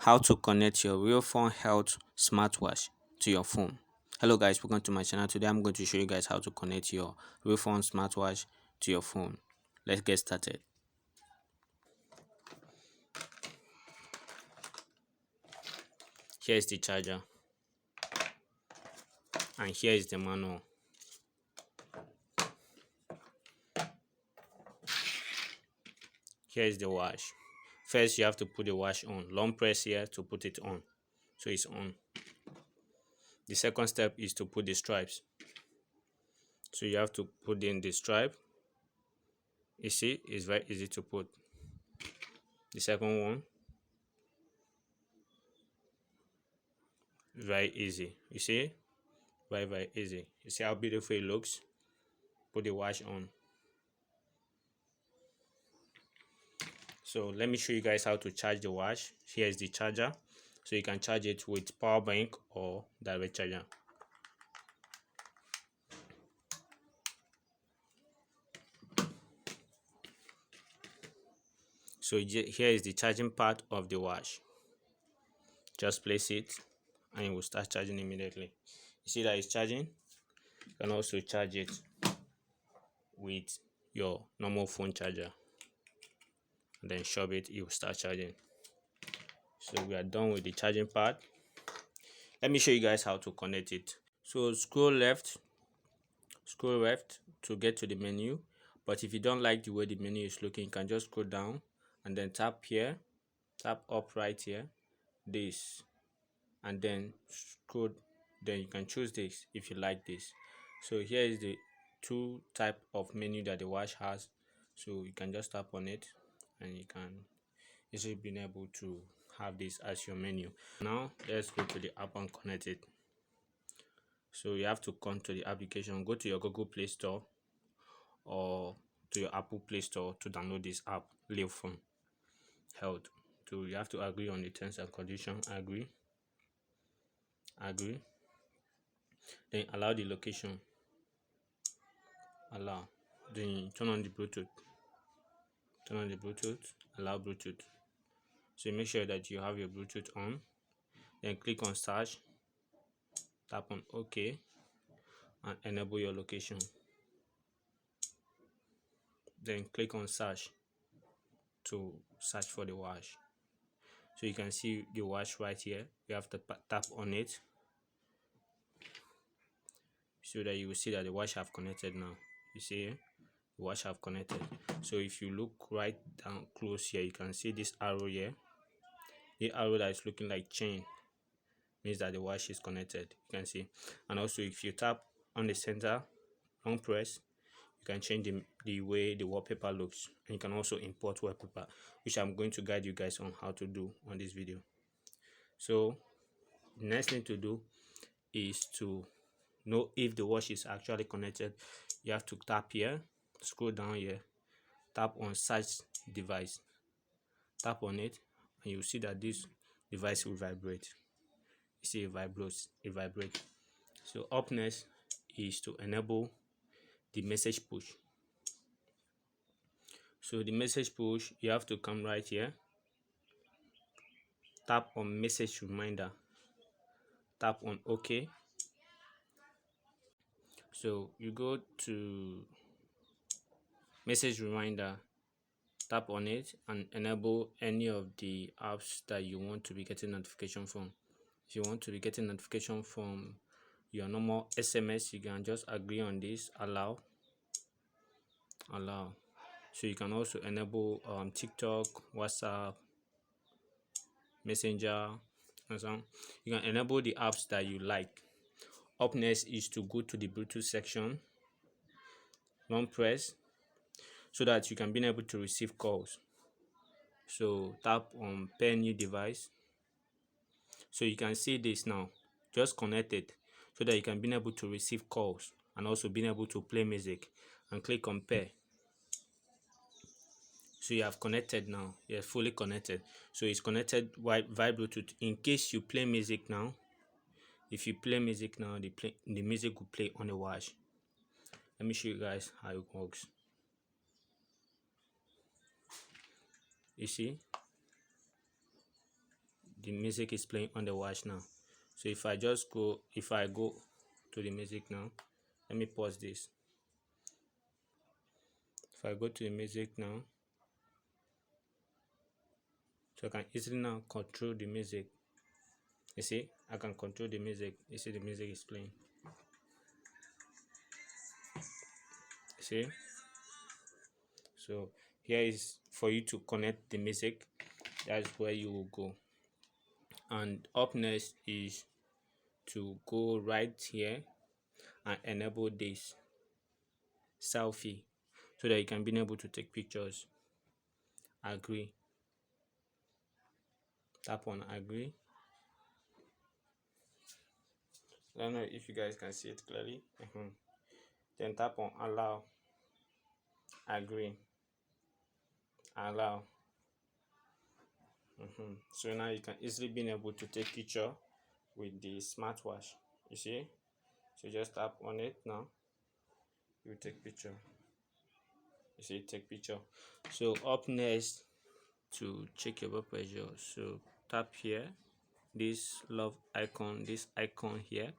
How to connect your LeFun Health smartwatch to your phone. Hello guys, welcome to my channel. Today I'm going to show you guys how to connect your LeFun smartwatch to your phone. Let's get started. Here is the charger and here is the manual. Here is the watch. First you have to put the watch on. Long press here to put it on, so it's on. The second step is to put the stripes. So you have to put in the stripe. You see, it's very easy to put. The second one, very easy. You see, very easy. You see how beautiful it looks. Put the watch on. So let me show you guys how to charge the watch. Here is the charger, so you can charge it with power bank or direct charger. So here is the charging part of the watch. Just place it and it will start charging immediately. You see that it's charging. You can also charge it with your normal phone charger and then shove it, it will start charging. So we are done with the charging part. Let me show you guys how to connect it. So scroll left to get to the menu. But if you don't like the way the menu is looking, you can just scroll down and then tap here, tap up right here, this, and then scroll. Then you can choose this if you like this. So here is the two type of menu that the watch has. So you can just tap on it and you can easily be able to have this as your menu. Now let's go to the app and connect it. So you have to come to the application, go to your Google Play Store or to your Apple Play Store to download this app, LeFun Health. So you have to agree on the terms and conditions. Agree. Then allow the location. Allow. Then turn on the Bluetooth. Allow Bluetooth. So make sure that you have your Bluetooth on. Then click on search. Tap on OK and enable your location. Then click on search to search for the watch. So you can see the watch right here. You have to tap on it so that you will see that the watch have connected now. You see the watch have connected. So if you look right down close here, you can see this arrow here. The arrow that is looking like chain means that the watch is connected. You can see. And also if you tap on the center, long press, you can change the way the wallpaper looks, and you can also import wallpaper, which I'm going to guide you guys on how to do on this video. So the next thing to do is to know if the watch is actually connected. You have to tap here, scroll down here, tap on search device, tap on it, and you see that this device will vibrate. You see it vibrates. So up next is to enable the message push. So the message push, you have to come right here, tap on message reminder, tap on OK. So you go to message reminder, tap on it and enable any of the apps that you want to be getting notification from. If you want to be getting notification from your normal SMS, you can just agree on this, allow. So you can also enable TikTok, WhatsApp, Messenger, and so on. You can enable the apps that you like. Up next is to go to the Bluetooth section, long press, so that you can be able to receive calls. So tap on pair new device. So you can see this now, just connect it so that you can be able to receive calls and also being able to play music, and click on pair. So you have connected now, you're fully connected. So it's connected via Bluetooth. In case you play music now, if you play music now, the music will play on the watch. Let me show you guys how it works. You see the music is playing on the watch now. So if I go to the music now, let me pause this. If I go to the music now, so I can easily now control the music. You see, I can control the music. You see, the music is playing. You see, so here is for you to connect the music. That's where you will go. And up next is to go right here and enable this selfie so that you can be able to take pictures. Agree. Tap on agree. I don't know if you guys can see it clearly. Then tap on allow. Agree. Allow. So now you can easily be able to take picture with the smartwatch. You see, so just tap on it now, you take picture. You see, take picture. So up next, to check your blood pressure, so tap here, this love icon, this icon here,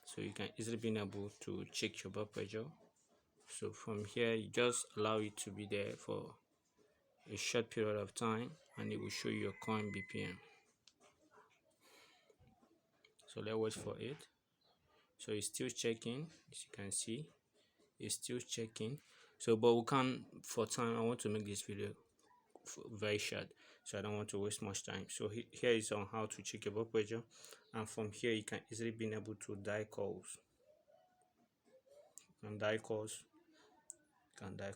so you can easily be able to check your blood pressure. So from here, you just allow it to be there for a short period of time and it will show you your current BPM. So let's wait for it. So it's still checking, as you can see, it's still checking. So but we can, for time, I want to make this video very short, so I don't want to waste much time. So here is on how to check your blood pressure, and from here you can easily be able to dial calls. You can dial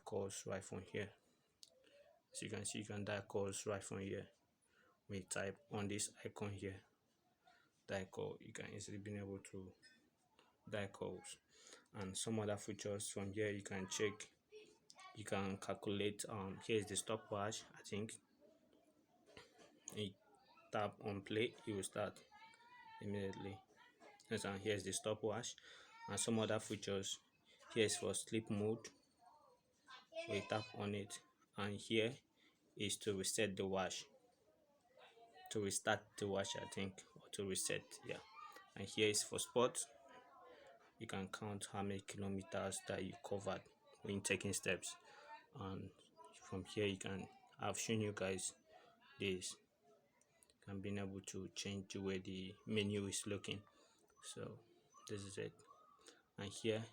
calls right from here. As you can see, you can dial calls right from here. We type on this icon here, dial call, you can easily be able to dial calls. And some other features from here, you can check, you can calculate. Here is the stopwatch. I think you tap on play, it will start immediately. And here's the stopwatch and some other features. Here is for sleep mode, we tap on it, and here is to reset the watch, to restart the watch, I think, or to reset. Yeah. And here is for sport, you can count how many kilometers that you covered when taking steps. And from here you can, I've shown you guys this, can be able to change the way the menu is looking. So this is it. And here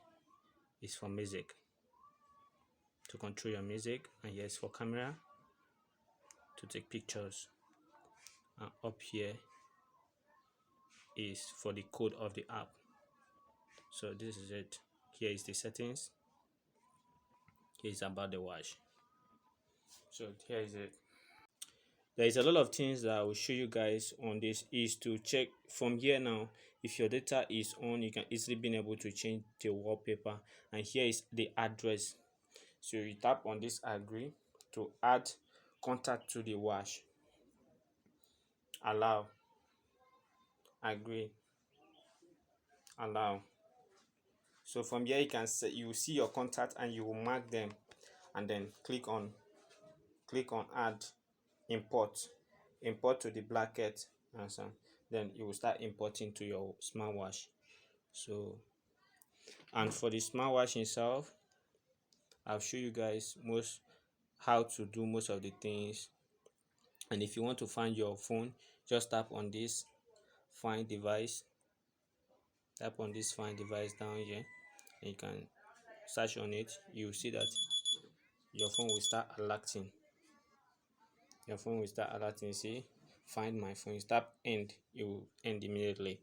is for music, to control your music. And here is for camera, to take pictures. And up here is for the code of the app. So this is it. Here is the settings. Here is about the watch. So here is it. There is a lot of things that I will show you guys on this. Is to check from here now, if your data is on, you can easily be able to change the wallpaper. And here is the address. So you tap on this agree to add contact to the watch. Allow. Agree. Allow. So from here you can say, you will see your contact and you will mark them, and then click on add, import to the bracket, and so then it will start importing to your smartwatch. So, and for the smartwatch itself, I'll show you guys how to do most of the things. And if you want to find your phone, just tap on this find device, down here, and you can search on it. You will see that your phone will start alerting. See, find my phone, tap end, it will end immediately.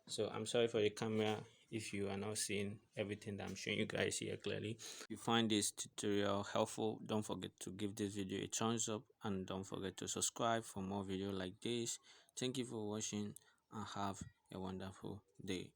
So I'm sorry for the camera if you are not seeing everything that I'm showing you guys here clearly. If you find this tutorial helpful, don't forget to give this video a thumbs up, and don't forget to subscribe for more videos like this. Thank you for watching and have a wonderful day.